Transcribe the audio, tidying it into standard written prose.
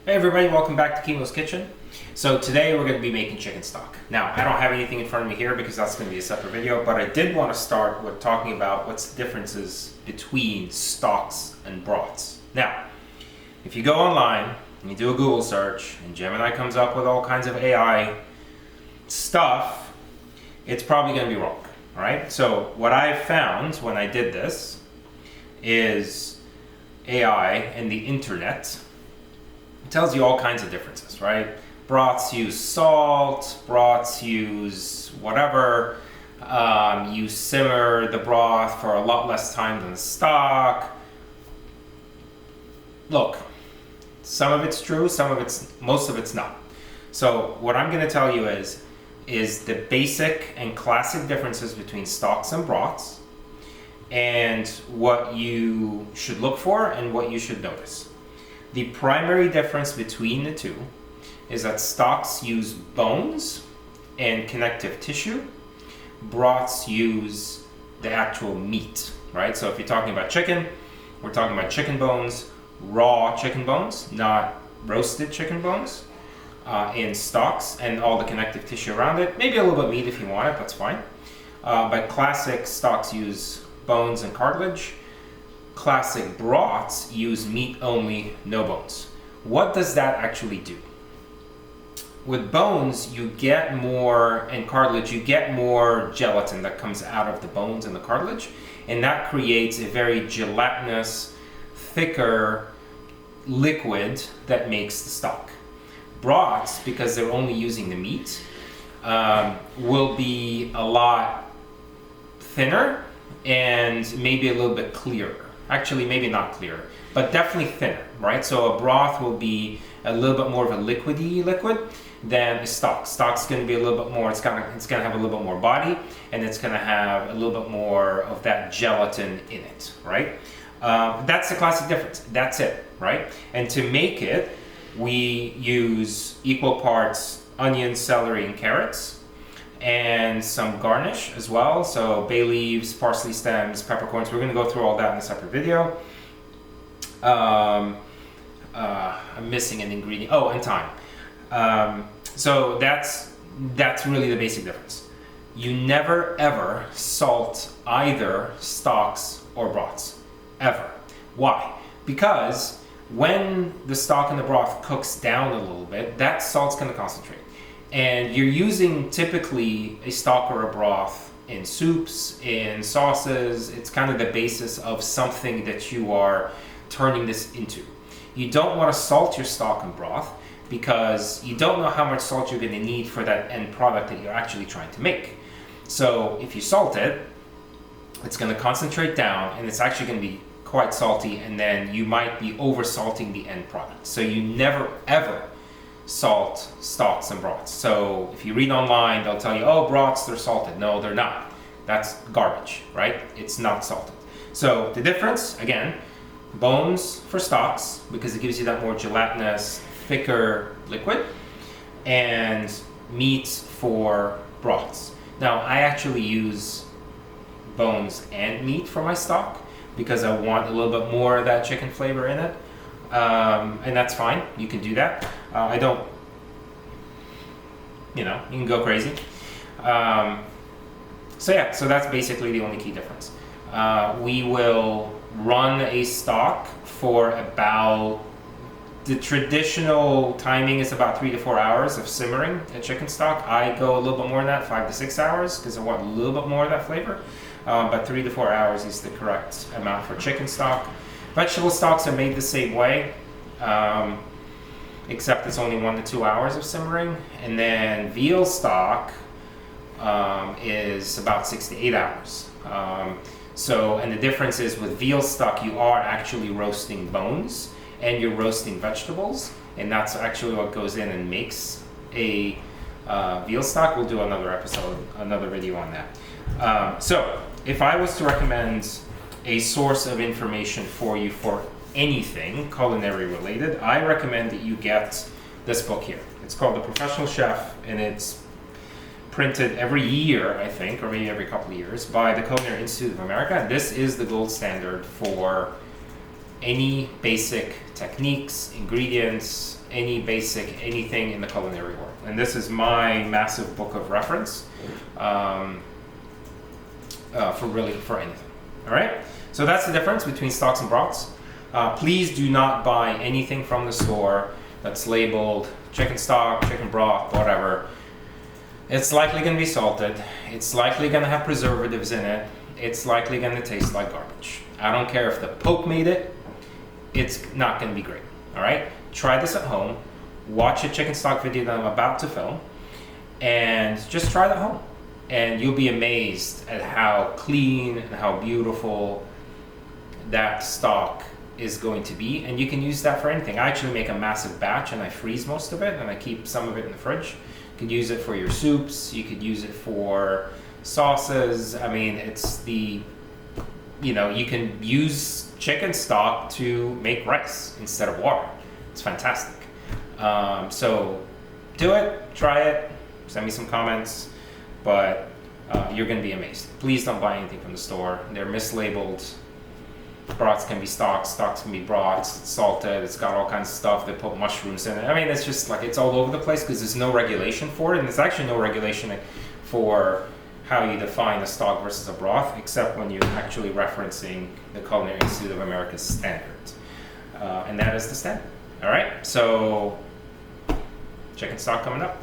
Hey everybody, welcome back to Chemo's Kitchen. So today we're going to be making chicken stock. Now, I don't have anything in front of me here because that's going to be a separate video, but I did want to start with talking about what's the differences between stocks and broths. Now, if you go online and you do a Google search and Gemini comes up with all kinds of AI stuff, it's probably going to be wrong, all right? So what I found when I did this is AI and the internet tells you all kinds of differences, right? Broths use salt, broths use whatever. You simmer the broth for a lot less time than stock. Look, some of it's true, most of it's not. So what I'm going to tell you is the basic and classic differences between stocks and broths, and what you should look for and what you should notice. The primary difference between the two is that stocks use bones and connective tissue. Broths use the actual meat, right? So if you're talking about chicken, we're talking about chicken bones, raw chicken bones, not roasted chicken bones, in stocks, and all the connective tissue around it. Maybe a little bit of meat if you want it, that's fine. But classic stocks use bones and cartilage. Classic broths use meat only, no bones. What does that actually do? With bones, you get more, and cartilage, you get more gelatin that comes out of the bones and the cartilage, and that creates a very gelatinous, thicker liquid that makes the stock. Broths, because they're only using the meat, will be a lot thinner and maybe a little bit clearer. Actually, maybe not clearer, but definitely thinner, right? So a broth will be a little bit more of a liquidy liquid than a stock. Stock's going to be a little bit more, it's going to have a little bit more body, and it's going to have a little bit more of that gelatin in it, right? That's the classic difference. That's it, right? And to make it, we use equal parts onions, celery, and carrots, and some garnish as well. So bay leaves, parsley stems, peppercorns. We're going to go through all that in a separate video. I'm missing an ingredient. Oh, and thyme. So that's really the basic difference. You never ever salt either stocks or broths, ever. Why? Because when the stock and the broth cooks down a little bit, that salt's going to concentrate. And you're using typically a stock or a broth in soups, in sauces. It's kind of the basis of something that you are turning this into. You don't want to salt your stock and broth because you don't know how much salt you're going to need for that end product that you're actually trying to make. So if you salt it, it's going to concentrate down and it's actually going to be quite salty, and then you might be over salting the end product. So you never ever salt stocks and broths. So if you read online, they'll tell you, oh, broths, they're salted. No, they're not. That's garbage, right? It's not salted. So the difference, again, bones for stocks, because it gives you that more gelatinous, thicker liquid, and meat for broths. Now, I actually use bones and meat for my stock because I want a little bit more of that chicken flavor in it. And that's fine. You can do that. I don't, you can go crazy. So that's basically the only key difference. We will run a stock for about, the traditional timing is about 3 to 4 hours of simmering a chicken stock. I go a little bit more than that, 5 to 6 hours, because I want a little bit more of that flavor. But 3 to 4 hours is the correct amount for chicken stock. Vegetable stocks are made the same way, except it's only 1 to 2 hours of simmering. And then veal stock is about 6 to 8 hours. And the difference is with veal stock, you are actually roasting bones and you're roasting vegetables, and that's actually what goes in and makes a veal stock. We'll do another video on that. So if I was to recommend a source of information for you for anything culinary related, I recommend that you get this book here. It's called The Professional Chef, and it's printed every year, I think, or maybe every couple of years, by the Culinary Institute of America. This is the gold standard for any basic techniques, ingredients, any basic anything in the culinary world. And this is my massive book of reference for anything. All right. So that's the difference between stocks and broths. Please do not buy anything from the store that's labeled chicken stock, chicken broth, whatever. It's likely going to be salted. It's likely going to have preservatives in it. It's likely going to taste like garbage. I don't care if the Pope made it. It's not going to be great. All right? Try this at home. Watch a chicken stock video that I'm about to film. And just try it at home. And you'll be amazed at how clean and how beautiful that stock is going to be. And you can use that for anything. I actually make a massive batch and I freeze most of it and I keep some of it in the fridge. You could use it for your soups. You could use it for sauces. I mean, you can use chicken stock to make rice instead of water. It's fantastic. So do it, try it, send me some comments, but you're going to be amazed. Please don't buy anything from the store. They're mislabeled. Broths can be stocks, stocks can be broths. It's salted, it's got all kinds of stuff. They put mushrooms in it. I mean, it's just like, it's all over the place because there's no regulation for it. And there's actually no regulation for how you define a stock versus a broth, except when you're actually referencing the Culinary Institute of America's standards. And that is the standard. All right, so chicken stock coming up.